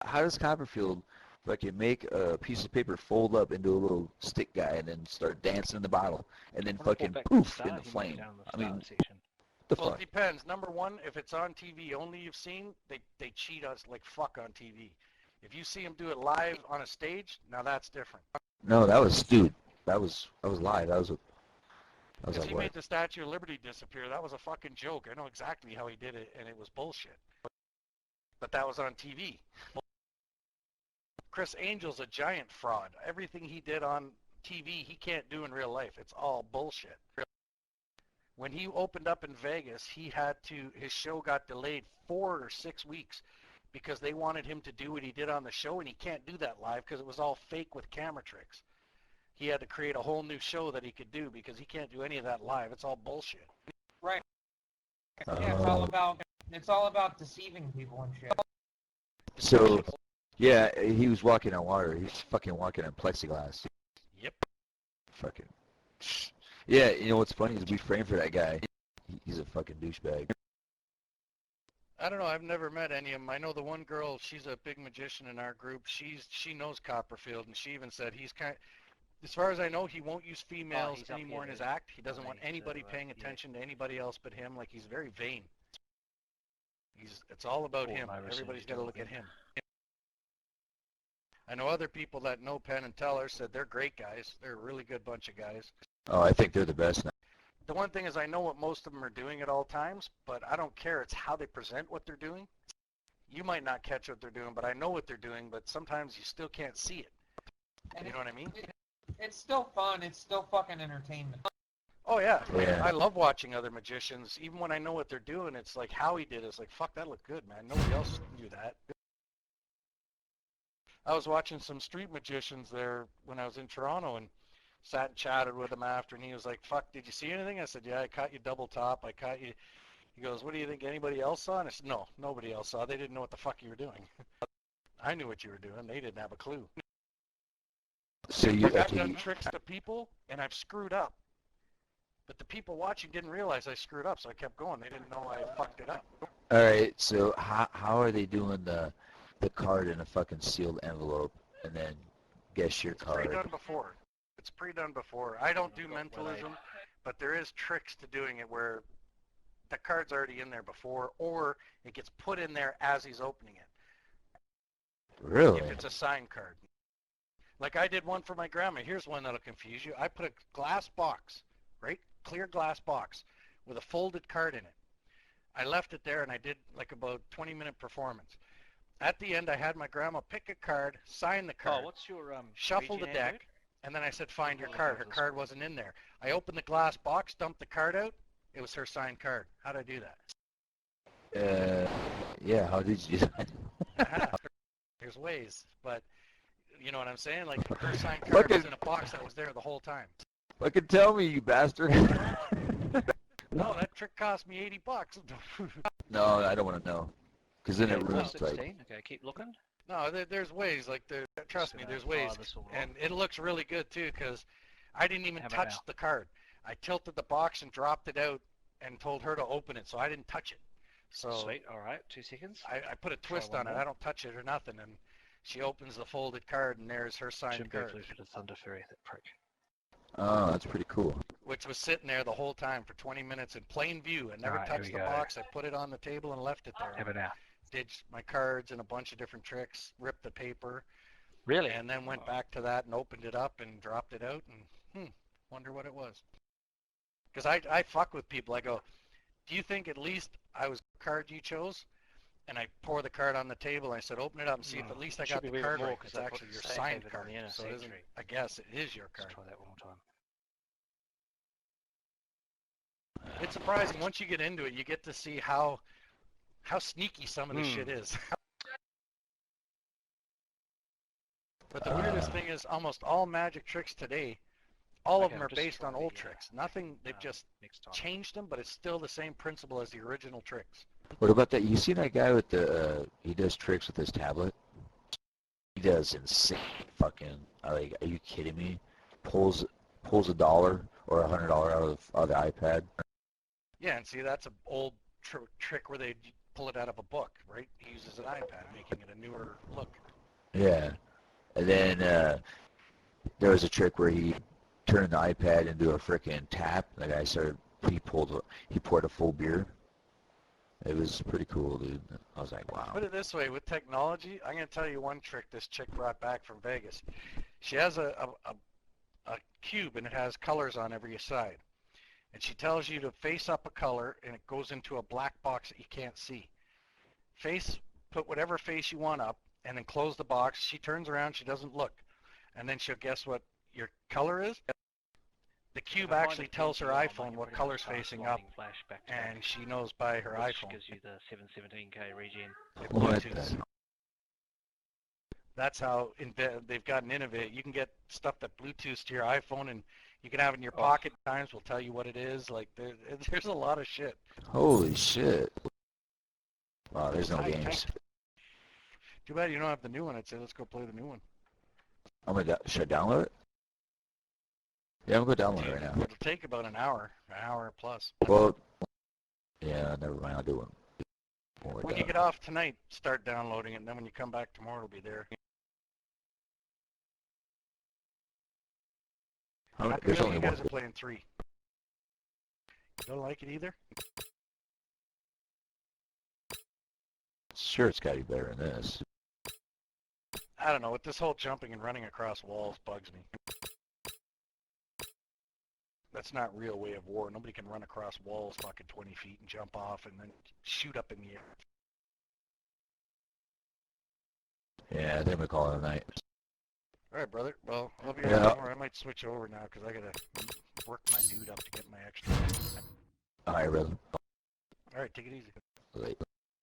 how does Copperfield fucking make a piece of paper fold up into a little stick guy and then start dancing in the bottle and then When I thought fucking back to the poof in start, the he moved flame? down the I starter mean, section. the Well, it fuck? depends. Number one, if it's on TV only you've seen, they cheat us like fuck on TV. If you see him do it live on a stage, now that's different. No, that was dude. That was live. I was Because like, he what? made the Statue of Liberty disappear. That was a fucking joke. I know exactly how he did it, and it was bullshit. But that was on TV. Chris Angel's a giant fraud. Everything he did on TV, he can't do in real life. It's all bullshit. When he opened up in Vegas, his show got delayed 4 or 6 weeks because they wanted him to do what he did on the show, and he can't do that live because it was all fake with camera tricks. He had to create a whole new show that he could do because he can't do any of that live. It's all bullshit. Right. Yeah, it's all about deceiving people and shit. So, yeah, he was walking on water. He's fucking walking on plexiglass. Yep. Fucking. Yeah, you know what's funny is we framed for that guy. He's a fucking douchebag. I don't know. I've never met any of them. I know the one girl. She's a big magician in our group. She knows Copperfield, and she even said he's kind. As far as I know, he won't use females anymore in his act. He doesn't want anybody paying attention to anybody else but him. Like he's very vain. It's all about him. Everybody's got to look at him. I know other people that know Penn and Teller said they're great guys. They're a really good bunch of guys. Oh, I think they're the best now. The one thing is I know what most of them are doing at all times, but I don't care. It's how they present what they're doing. You might not catch what they're doing, but I know what they're doing, but sometimes you still can't see it. You know what I mean? It's still fun. It's still fucking entertainment. Oh, yeah. Yeah. I love watching other magicians. Even when I know what they're doing, it's like how he did it. It's like, fuck, that looked good, man. Nobody else knew that. I was watching some street magicians there when I was in Toronto and sat and chatted with him after, and he was like, fuck, did you see anything? I said, yeah, I caught you double top. I caught you. He goes, what do you think anybody else saw? And I said, no, nobody else saw. They didn't know what the fuck you were doing. I knew what you were doing. They didn't have a clue. So you I've done tricks to people, and I've screwed up. But the people watching didn't realize I screwed up, so I kept going. They didn't know I fucked it up. all right? So how are they doing the card in a fucking sealed envelope and then guess your It's card? pre-done before. It's pre-done before. I don't do mentalism, but there is tricks to doing it where the card's already in there before, or it gets put in there as he's opening it. Really? If it's a signed card. Like I did one for my grandma. Here's one that'll confuse you. I put a glass box, right? Clear glass box with a folded card in it. I left it there and I did like about 20-minute performance. At the end, I had my grandma pick a card, sign the card, what's your shuffle the region, Andrew? deck, and then I said, find your card. Her card wasn't in there. I opened the glass box, dumped the card out. It was her signed card. How'd I do that? Yeah. How did you do that? There's ways, but you know what I'm saying? Like her signed card was in a box that was there the whole time. Fucking tell me, you bastard. No, that trick cost me $80. No, I don't want to know. Because then it ruins, like... 16. Okay, keep looking. No, there's ways. Like, trust me, there's ways. And it looks really good, too, because I didn't even touch the card. I tilted the box and dropped it out and told her to open it, so I didn't touch it. So Sweet, all right, 2 seconds. I put a twist on it. I don't touch it or nothing, and she opens the folded card, and there's her signed card. To Thunder Fury, that prick. Oh, that's pretty cool. Which was sitting there the whole time for 20 minutes in plain view. I never Alright, here touched we the go. box. I put it on the table and left it there. Have it now. Did my cards and a bunch of different tricks, ripped the paper, Really? and then went back to that and opened it up and dropped it out and wonder what it was. Because I fuck with people. I go, do you think at least I was the card you chose? And I pour the card on the table and I said, open it up and see if at least I got the card right, because it's actually your signed card. So it isn't, I guess it is your card. Let's try that one more time. It's surprising. Once you get into it, you get to see how sneaky some of this shit is. But the weirdest thing is almost all magic tricks today, all of them are based on old tricks. Nothing, they've just changed them, but it's still the same principle as the original tricks. What about that? You see that guy with the, he does tricks with his tablet? He does insane fucking, like, are you kidding me? Pulls $1 or $100 out of the iPad. Yeah, and see, that's an old trick where they pull it out of a book, right? He uses an iPad, making it a newer look. Yeah. And then there was a trick where he turned the iPad into a frickin' tap. The guy he poured a full beer. It was pretty cool, dude. I was like, wow. Put it this way, with technology, I'm going to tell you one trick this chick brought back from Vegas. She has a cube, and it has colors on every side. And she tells you to face up a color, and it goes into a black box that you can't see. Put whatever face you want up, and then close the box. She turns around, she doesn't look. And then she'll guess what your color is. The cube actually tells her iPhone what color's facing up, and she knows by her which iPhone. gives you the 717k regen. It What Bluetooths. the? That's how they've gotten innovative. You can get stuff that Bluetooths to your iPhone, and you can have it in your pocket. Times will tell you what it is. Like there's a lot of shit. Holy shit. Wow, there's no I- games. Too bad you don't have the new one. I'd say let's go play the new one. Should I download it? Yeah, I'm going to download it right now. It'll take about an hour plus. Well, yeah, never mind. I'll do it. When you get off tonight, start downloading it, and then when you come back tomorrow, it'll be there. There's You only one. guys are playing 3. You don't like it either? Sure, it's got to be better than this. I don't know. With this whole jumping and running across walls bugs me. That's not real way of war. Nobody can run across walls fucking 20 feet and jump off and then shoot up in the air. Yeah, I think we call it a night. All right, brother. Well, I'll be Yeah. around tomorrow. I might switch over now because I got to work my dude up to get my extra. All right, brother. All right, take it easy. Late.